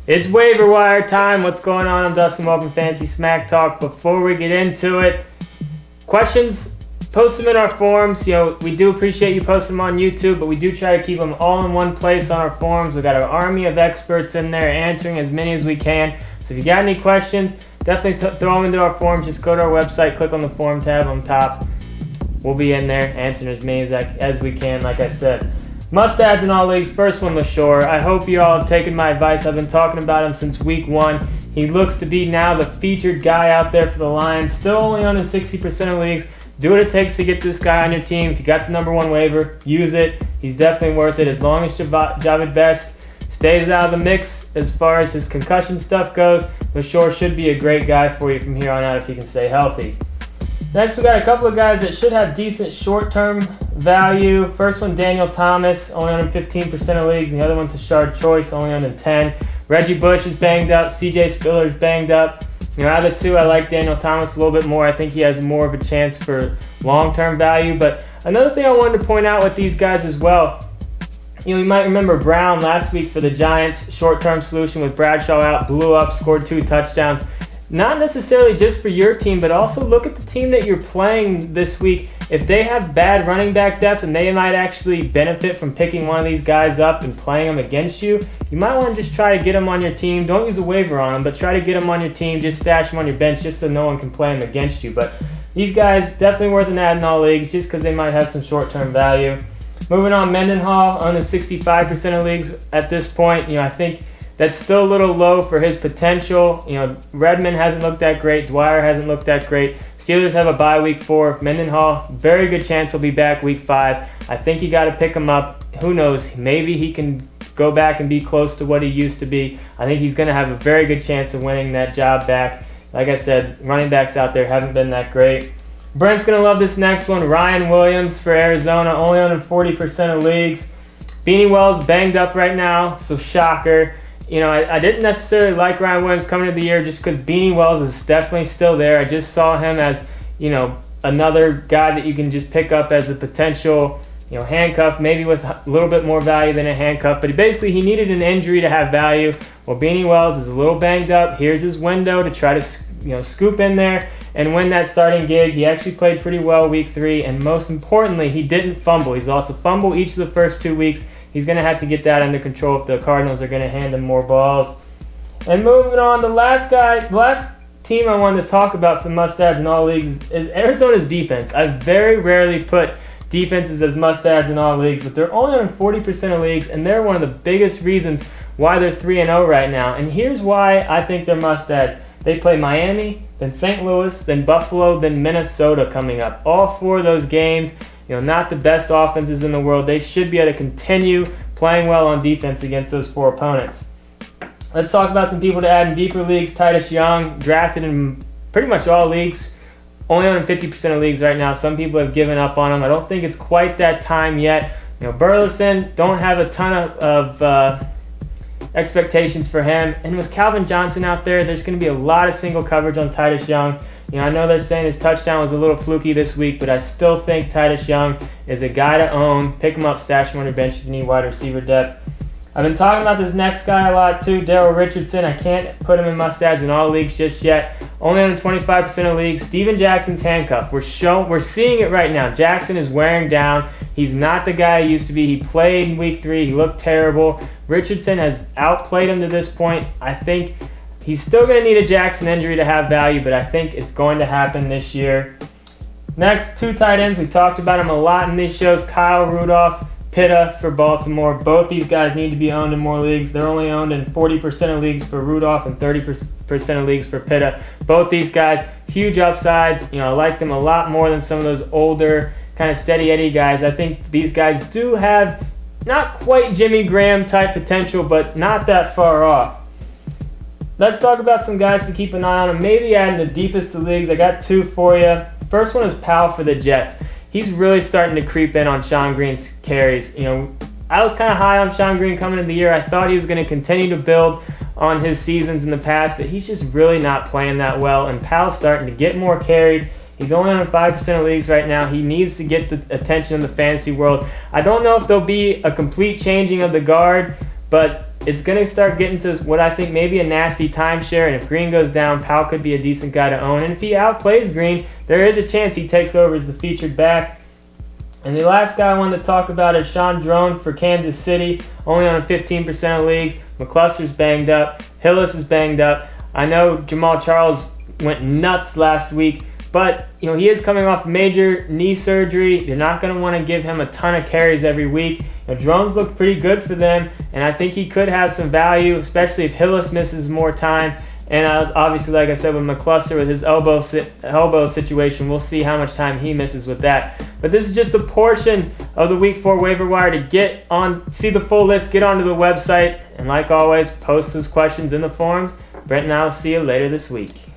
It's waiver wire time. What's going on? I'm Dustin. Welcome to Fantasy Smack Talk. Before we get into it, questions, post them in our forums. We do appreciate you posting them on YouTube, but we do try to keep them all in one place on our forums. We got an army of experts in there answering as many as we can. So if you got any questions, definitely throw them into our forums. Just go to our website, click on the forum tab on top. We'll be in there answering as many as we can, like I said. Must-adds in all leagues. First one, LaShore. I hope you all have taken my advice. I've been talking about him since week 1. He looks to be now the featured guy out there for the Lions. Still only on in 60% of leagues. Do what it takes to get this guy on your team. If you got the number 1 waiver, use it. He's definitely worth it as long as Javid Best stays out of the mix as far as his concussion stuff goes. LaShore should be a great guy for you from here on out if he can stay healthy. Next, we got a couple of guys that should have decent short-term value. First one, Daniel Thomas, only on in 15% of leagues. And the other one, Tashard Choice, only on in 10. Reggie Bush is banged up. CJ Spiller's banged up. Out of the two, I like Daniel Thomas a little bit more. I think he has more of a chance for long-term value. But another thing I wanted to point out with these guys as well, you might remember Brown last week for the Giants, short-term solution with Bradshaw out, blew up, scored 2 touchdowns. Not necessarily just for your team, but also look at the team that you're playing this week. If they have bad running back depth and they might actually benefit from picking one of these guys up and playing them against you, you might want to just try to get them on your team. Don't use a waiver on them, but try to get them on your team. Just stash them on your bench just so no one can play them against you. But these guys, definitely worth an add in all leagues just because they might have some short-term value. Moving on, Mendenhall, on in 65% of leagues at this point. I think that's still a little low for his potential. Redmond hasn't looked that great. Dwyer hasn't looked that great. Steelers have a bye week 4. Mendenhall, very good chance he'll be back week 5. I think you got to pick him up. Who knows? Maybe he can go back and be close to what he used to be. I think he's going to have a very good chance of winning that job back. Like I said, running backs out there haven't been that great. Brent's going to love this next one. Ryan Williams for Arizona, only on in 40% of leagues. Beanie Wells banged up right now, so shocker. I didn't necessarily like Ryan Williams coming into the year just because Beanie Wells is definitely still there. I just saw him as, another guy that you can just pick up as a potential, handcuff, maybe with a little bit more value than a handcuff. But he needed an injury to have value. Well, Beanie Wells is a little banged up. Here's his window to try to, scoop in there and win that starting gig. He actually played pretty well week 3, and most importantly, he didn't fumble. He's lost a fumble each of the first 2 weeks. He's going to have to get that under control if the Cardinals are going to hand him more balls. And moving on, the last team I wanted to talk about for must-adds in all leagues is Arizona's defense. I very rarely put defenses as must-adds in all leagues, but they're only on 40% of leagues, and they're one of the biggest reasons why they're 3-0 right now. And here's why I think they're must-adds. They play Miami, then St. Louis, then Buffalo, then Minnesota coming up. All 4 of those games, not the best offenses in the world. They should be able to continue playing well on defense against those 4 opponents. Let's talk about some people to add in deeper leagues. Titus Young, drafted in pretty much all leagues. Only on 50% of leagues right now. Some people have given up on him. I don't think it's quite that time yet. Burleson, don't have a ton of expectations for him. And with Calvin Johnson out there, there's going to be a lot of single coverage on Titus Young. I know they're saying his touchdown was a little fluky this week, but I still think Titus Young is a guy to own. Pick him up, stash him on your bench if you need wide receiver depth. I've been talking about this next guy a lot too, Daryl Richardson. I can't put him in must-adds in all leagues just yet. Only on 25% of leagues. Steven Jackson's handcuffed. We're seeing it right now. Jackson is wearing down. He's not the guy he used to be. He played in week 3. He looked terrible. Richardson has outplayed him to this point. I think he's still going to need a Jackson injury to have value, but I think it's going to happen this year. Next, 2 tight ends. We talked about them a lot in these shows. Kyle Rudolph, Pitta for Baltimore. Both these guys need to be owned in more leagues. They're only owned in 40% of leagues for Rudolph and 30% of leagues for Pitta. Both these guys, huge upsides. I like them a lot more than some of those older kind of steady Eddie guys. I think these guys do have not quite Jimmy Graham type potential, but not that far off. Let's talk about some guys to keep an eye on, and maybe add in the deepest of leagues. I got 2 for you. First one is Powell for the Jets. He's really starting to creep in on Sean Green's carries. I was kind of high on Sean Green coming into the year. I thought he was going to continue to build on his seasons in the past, but he's just really not playing that well, and Powell's starting to get more carries. He's only on 5% of leagues right now. He needs to get the attention of the fantasy world. I don't know if there'll be a complete changing of the guard, but it's going to start getting to what I think maybe a nasty timeshare, and if Green goes down, Powell could be a decent guy to own. And if he outplays Green, there is a chance he takes over as the featured back. And the last guy I wanted to talk about is Sean Drone for Kansas City, only on 15% of leagues. McCluster's banged up. Hillis is banged up. I know Jamal Charles went nuts last week, but he is coming off major knee surgery. They're not going to want to give him a ton of carries every week. Drones look pretty good for them, and I think he could have some value, especially if Hillis misses more time. And obviously, like I said, with McCluster with his elbow situation, we'll see how much time he misses with that. But this is just a portion of the Week 4 waiver wire. To see the full list, get onto the website. And like always, post those questions in the forums. Brent and I will see you later this week.